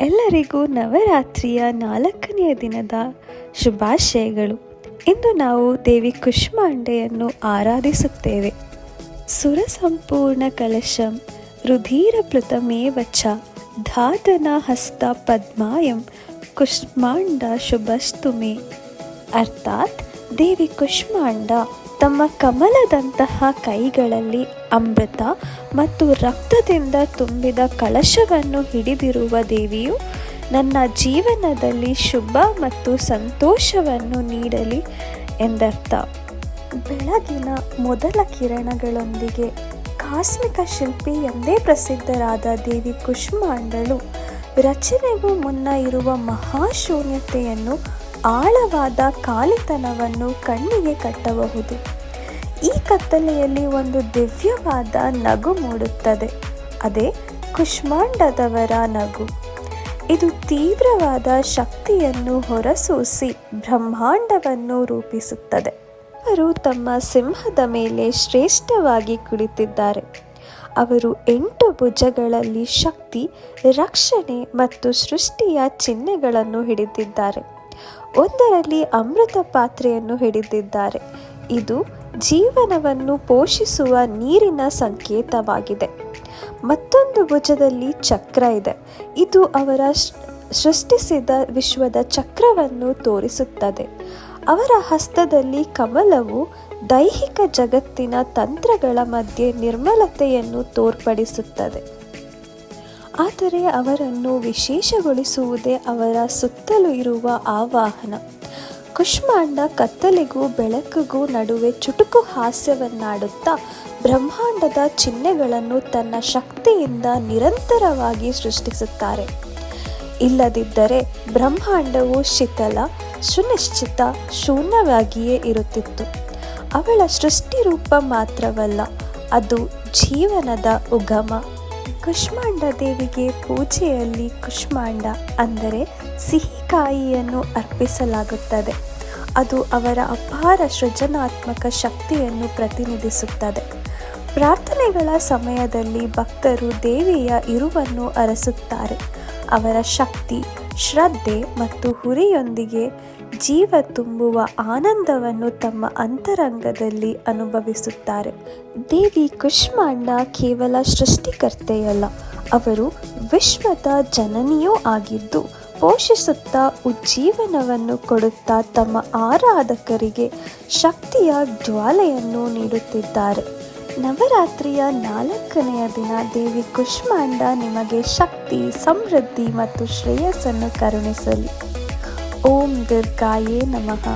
ಎಲ್ಲರಿಗೂ ನವರಾತ್ರಿಯ 4ನೆಯ ದಿನದ ಶುಭಾಶಯಗಳು. ಇಂದು ನಾವು ದೇವಿ ಕುಷ್ಮಾಂಡೆಯನ್ನು ಆರಾಧಿಸುತ್ತೇವೆ. ಸುರಸಂಪೂರ್ಣ ಕಲಶಂ ರುಧಿರಪ್ಲುತಮೇವ ಚ ಧಾತನ ಹಸ್ತ ಪದ್ಮಾಯಂ ಕುಷ್ಮಾಂಡ ಶುಭಸ್ತು ಮೇ. ಅರ್ಥಾತ್ ದೇವಿ ಕುಷ್ಮಾಂಡ ತಮ್ಮ ಕಮಲದಂತಹ ಕೈಗಳಲ್ಲಿ ಅಮೃತ ಮತ್ತು ರಕ್ತದಿಂದ ತುಂಬಿದ ಕಲಶವನ್ನು ಹಿಡಿದಿರುವ ದೇವಿಯು ನನ್ನ ಜೀವನದಲ್ಲಿ ಶುಭ ಮತ್ತು ಸಂತೋಷವನ್ನು ನೀಡಲಿ ಎಂದರ್ಥ. ಬೆಳಗಿನ ಮೊದಲ ಕಿರಣಗಳೊಂದಿಗೆ ಕಾಸ್ಮಿಕ ಶಿಲ್ಪಿ ಎಂದೇ ಪ್ರಸಿದ್ಧರಾದ ದೇವಿ ಕುಷ್ಮಾಂಡಳು ರಚನೆಗೂ ಮುನ್ನ ಇರುವ ಮಹಾಶೂನ್ಯತೆಯನ್ನು, ಆಳವಾದ ಖಾಲಿತನವನ್ನು ಕಣ್ಣಿಗೆ ಕಟ್ಟಬಹುದು. ಈ ಕತ್ತಲೆಯಲ್ಲಿ ಒಂದು ದಿವ್ಯವಾದ ನಗು ಮೂಡುತ್ತದೆ. ಅದೇ ಕುಷ್ಮಾಂಡದವರ ನಗು. ಇದು ತೀವ್ರವಾದ ಶಕ್ತಿಯನ್ನು ಹೊರಸೂಸಿ ಬ್ರಹ್ಮಾಂಡವನ್ನು ರೂಪಿಸುತ್ತದೆ. ಅವರು ತಮ್ಮ ಸಿಂಹದ ಮೇಲೆ ಶ್ರೇಷ್ಠವಾಗಿ ಕುಳಿತಿದ್ದಾರೆ. ಅವರು 8 ಭುಜಗಳಲ್ಲಿ ಶಕ್ತಿ, ರಕ್ಷಣೆ ಮತ್ತು ಸೃಷ್ಟಿಯ ಚಿಹ್ನೆಗಳನ್ನು ಹಿಡಿದಿದ್ದಾರೆ. ಒಂದರಲ್ಲಿ ಅಮೃತ ಪಾತ್ರೆಯನ್ನು ಹಿಡಿದಿದ್ದಾರೆ. ಇದು ಜೀವನವನ್ನು ಪೋಷಿಸುವ ನೀರಿನ ಸಂಕೇತವಾಗಿದೆ. ಮತ್ತೊಂದು ಭುಜದಲ್ಲಿ ಚಕ್ರ ಇದೆ. ಇದು ಅವರ ಸೃಷ್ಟಿಸಿದ ವಿಶ್ವದ ಚಕ್ರವನ್ನು ತೋರಿಸುತ್ತದೆ. ಅವರ ಹಸ್ತದಲ್ಲಿ ಕಮಲವು ದೈಹಿಕ ಜಗತ್ತಿನ ತಂತ್ರಗಳ ಮಧ್ಯೆ ನಿರ್ಮಲತೆಯನ್ನು ತೋರ್ಪಡಿಸುತ್ತದೆ. ಆದರೆ ಅವರನ್ನು ವಿಶೇಷಗೊಳಿಸುವುದೇ ಅವರ ಸುತ್ತಲೂ ಇರುವ ಆವಾಹನ. ಕುಷ್ಮಾಂಡ ಕತ್ತಲೆಗೂ ಬೆಳಕಿಗೂ ನಡುವೆ ಚುಟುಕು ಹಾಸ್ಯವನ್ನಾಡುತ್ತಾ ಬ್ರಹ್ಮಾಂಡದ ಚಿಹ್ನೆಗಳನ್ನು ತನ್ನ ಶಕ್ತಿಯಿಂದ ನಿರಂತರವಾಗಿ ಸೃಷ್ಟಿಸುತ್ತಾರೆ. ಇಲ್ಲದಿದ್ದರೆ ಬ್ರಹ್ಮಾಂಡವು ಶಿಥಿಲ, ಸುನಿಶ್ಚಿತ, ಶೂನ್ಯವಾಗಿಯೇ ಇರುತ್ತಿತ್ತು. ಅವಳ ಸೃಷ್ಟಿರೂಪ ಮಾತ್ರವಲ್ಲ, ಅದು ಜೀವನದ ಉಗಮ. ಕುಷ್ಮಾಂಡ ದೇವಿಗೆ ಪೂಜೆಯಲ್ಲಿ ಕುಷ್ಮಾಂಡ ಅಂದರೆ ಸಿಹಿಕಾಯಿಯನ್ನು ಅರ್ಪಿಸಲಾಗುತ್ತದೆ. ಅದು ಅವರ ಅಪಾರ ಸೃಜನಾತ್ಮಕ ಶಕ್ತಿಯನ್ನು ಪ್ರತಿನಿಧಿಸುತ್ತದೆ. ಪ್ರಾರ್ಥನೆಗಳ ಸಮಯದಲ್ಲಿ ಭಕ್ತರು ದೇವಿಯ ಇರುವನ್ನು ಅರಸುತ್ತಾರೆ. ಅವರ ಶಕ್ತಿ, ಶ್ರದ್ಧೆ ಮತ್ತು ಹುರಿಯೊಂದಿಗೆ ಜೀವ ತುಂಬುವ ಆನಂದವನ್ನು ತಮ್ಮ ಅಂತರಂಗದಲ್ಲಿ ಅನುಭವಿಸುತ್ತಾರೆ. ದೇವಿ ಕುಷ್ಮಾಂಡ ಕೇವಲ ಸೃಷ್ಟಿಕರ್ತೆಯಲ್ಲ, ಅವರು ವಿಶ್ವದ ಜನನಿಯೂ ಆಗಿದ್ದು, ಪೋಷಿಸುತ್ತಾ ಉಜ್ಜೀವನವನ್ನು ಕೊಡುತ್ತಾ ತಮ್ಮ ಆರಾಧಕರಿಗೆ ಶಕ್ತಿಯ ಜ್ವಾಲೆಯನ್ನು ನೀಡುತ್ತಿದ್ದಾರೆ. ನವರಾತ್ರಿಯ 4ನೆಯ ದಿನ ದೇವಿ ಕುಷ್ಮಾಂಡ ನಿಮಗೆ ಶಕ್ತಿ, ಸಮೃದ್ಧಿ ಮತ್ತು ಶ್ರೇಯಸ್ಸನ್ನು ಕರುಣಿಸಲಿ. ಓಂ ದುರ್ಗಾಯೇ ನಮಃ.